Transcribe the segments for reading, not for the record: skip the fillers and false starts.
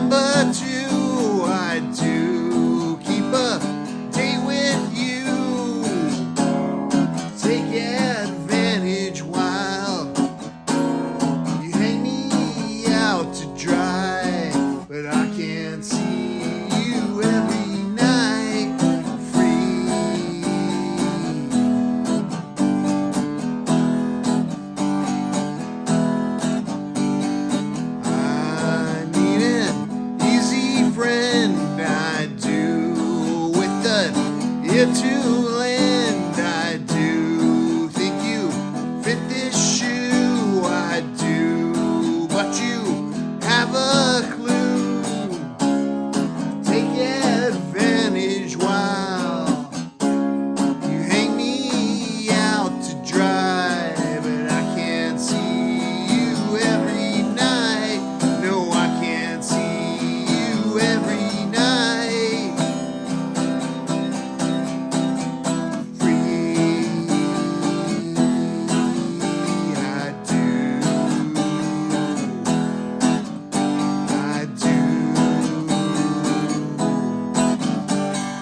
number two, I do keep a date with you. Take advantage while you hang me out to dry, but I can't see you every night free. I need an easy friend, I do, with an ear to lend. I do think you fit this shoe, I do, but you have a clue. Take advantage while you hang me out to dry, but I can't see you every night. No, I can't see you every night. Free, I do. I do.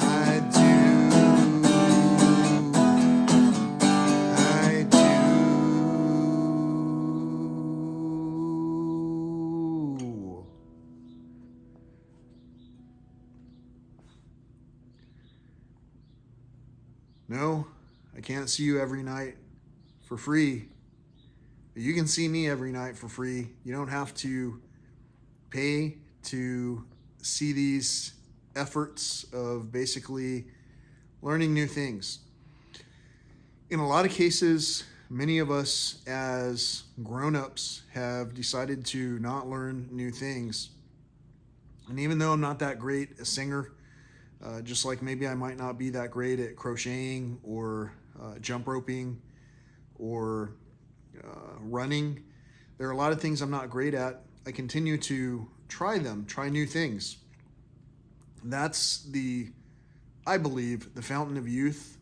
I do. I do. No, I can't see you every night for free. But you can see me every night for free. You don't have to pay to see these efforts of basically learning new things. In a lot of cases, many of us as grown-ups have decided to not learn new things. And even though I'm not that great a singer, just like maybe I might not be that great at crocheting or jump roping or running, there are a lot of things I'm not great at. I continue to try new things. That's I believe, the fountain of youth,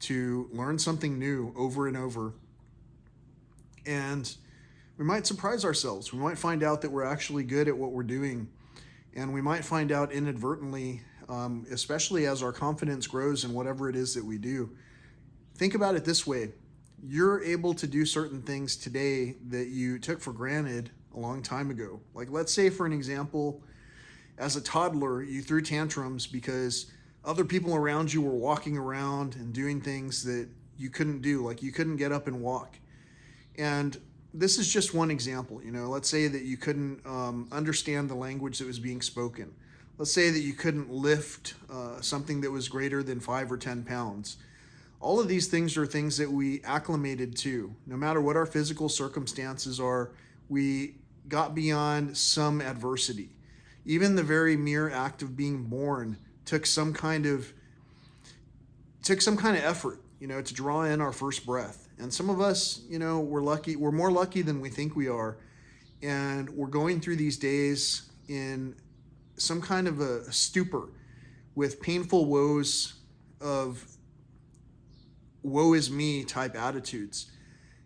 to learn something new over and over. And we might surprise ourselves. We might find out that we're actually good at what we're doing. And we might find out inadvertently, especially as our confidence grows in whatever it is that we do. Think about it this way. You're able to do certain things today that you took for granted a long time ago. Like, let's say, for an example, as a toddler, you threw tantrums because other people around you were walking around and doing things that you couldn't do, like you couldn't get up and walk. And this is just one example. Let's say that you couldn't understand the language that was being spoken. Let's say that you couldn't lift something that was greater than 5 or 10 pounds. All of these things are things that we acclimated to. No matter what our physical circumstances are, we got beyond some adversity. Even the very mere act of being born took some kind of effort, to draw in our first breath. And some of us, we're lucky. We're more lucky than we think we are. And we're going through these days in some kind of a stupor with painful woes of woe is me type attitudes.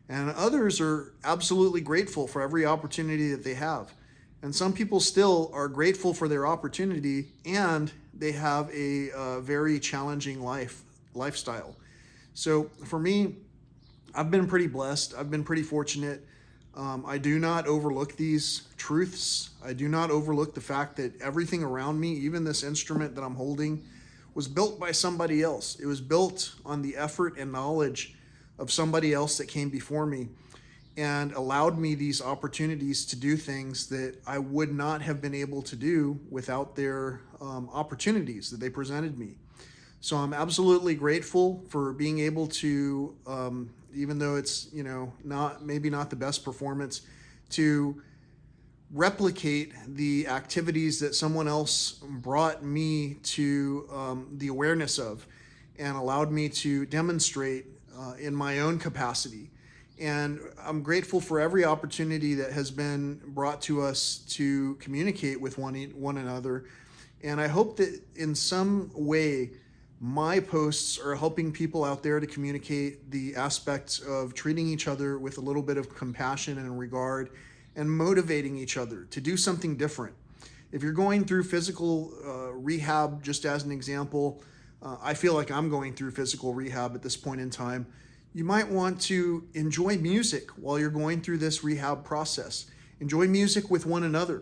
And others are absolutely grateful for every opportunity that they have. And some people still are grateful for their opportunity, and they have a very challenging lifestyle. So for me, I've been pretty blessed. I've been pretty fortunate. I do not overlook these truths. I do not overlook the fact that everything around me, even this instrument that I'm holding, was built by somebody else. It was built on the effort and knowledge of somebody else that came before me and allowed me these opportunities to do things that I would not have been able to do without their opportunities that they presented me. So I'm absolutely grateful for being able to, even though it's, maybe not the best performance, to replicate the activities that someone else brought me to the awareness of and allowed me to demonstrate in my own capacity. And I'm grateful for every opportunity that has been brought to us to communicate with one another. And I hope that in some way, my posts are helping people out there to communicate the aspects of treating each other with a little bit of compassion and regard and motivating each other to do something different. If you're going through physical rehab, just as an example, I feel like I'm going through physical rehab at this point in time. You might want to enjoy music while you're going through this rehab process. Enjoy music with one another.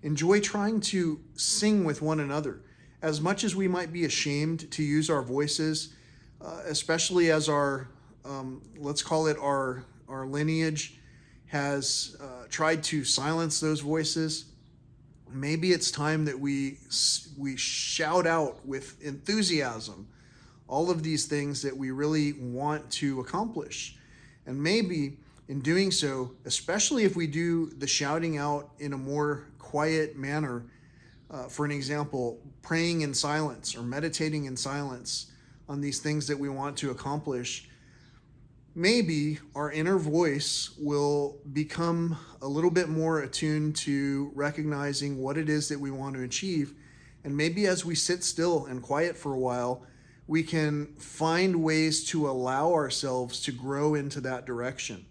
Enjoy trying to sing with one another. As much as we might be ashamed to use our voices, especially as our, let's call it our lineage has tried to silence those voices, maybe it's time that we shout out with enthusiasm all of these things that we really want to accomplish. And maybe in doing so, especially if we do the shouting out in a more quiet manner, for an example, praying in silence or meditating in silence on these things that we want to accomplish, maybe our inner voice will become a little bit more attuned to recognizing what it is that we want to achieve. And maybe as we sit still and quiet for a while, we can find ways to allow ourselves to grow into that direction.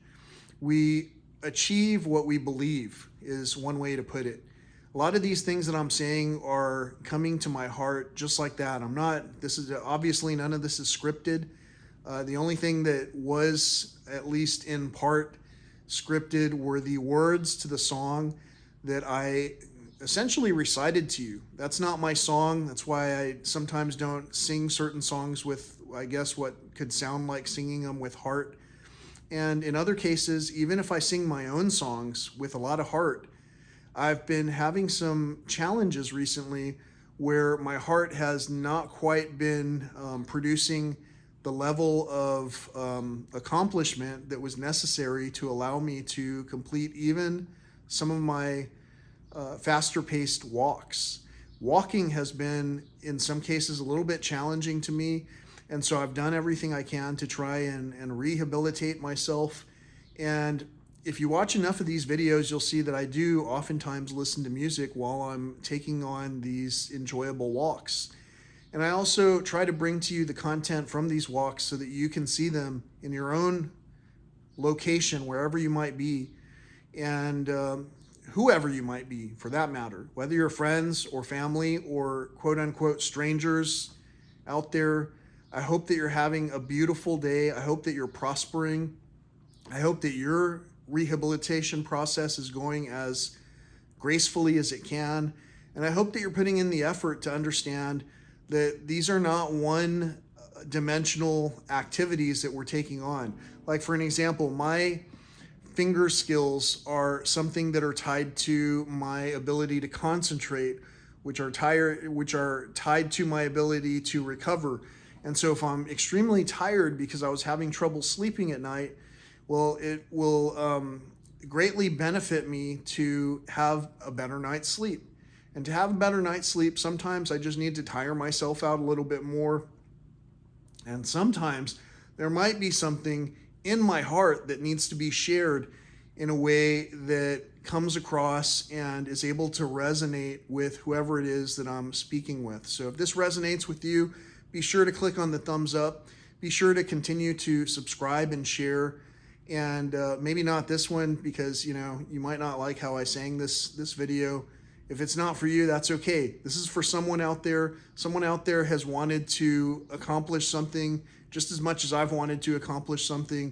We achieve what we believe is one way to put it. A lot of these things that I'm saying are coming to my heart just like that. Obviously none of this is scripted. The only thing that was, at least in part, scripted were the words to the song that I essentially recited to you. That's not my song. That's why I sometimes don't sing certain songs with, I guess, what could sound like singing them with heart. And in other cases, even if I sing my own songs with a lot of heart, I've been having some challenges recently where my heart has not quite been producing the level of accomplishment that was necessary to allow me to complete even some of my faster paced walks. Walking has been, in some cases, a little bit challenging to me. And so I've done everything I can to try and rehabilitate myself. And if you watch enough of these videos, you'll see that I do oftentimes listen to music while I'm taking on these enjoyable walks. And I also try to bring to you the content from these walks so that you can see them in your own location, wherever you might be, and whoever you might be, for that matter, whether you're friends or family or quote unquote strangers out there. I hope that you're having a beautiful day. I hope that you're prospering. I hope that your rehabilitation process is going as gracefully as it can. And I hope that you're putting in the effort to understand that these are not one-dimensional activities that we're taking on. Like, for an example, my finger skills are something that are tied to my ability to concentrate, which are tied to my ability to recover. And so if I'm extremely tired because I was having trouble sleeping at night, well, it will greatly benefit me to have a better night's sleep. And to have a better night's sleep, sometimes I just need to tire myself out a little bit more. And sometimes there might be something in my heart that needs to be shared in a way that comes across and is able to resonate with whoever it is that I'm speaking with. So if this resonates with you, be sure to click on the thumbs up. Be sure to continue to subscribe and share. And maybe not this one, because you might not like how I sang this video. If it's not for you, that's okay. This is for someone out there. Someone out there has wanted to accomplish something just as much as I've wanted to accomplish something.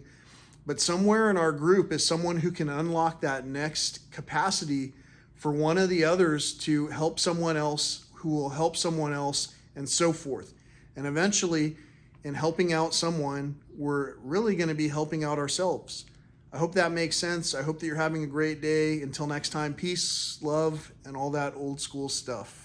But somewhere in our group is someone who can unlock that next capacity for one of the others to help someone else, who will help someone else, and so forth. And eventually, in helping out someone, we're really going to be helping out ourselves. I hope that makes sense. I hope that you're having a great day. Until next time, peace, love, and all that old school stuff.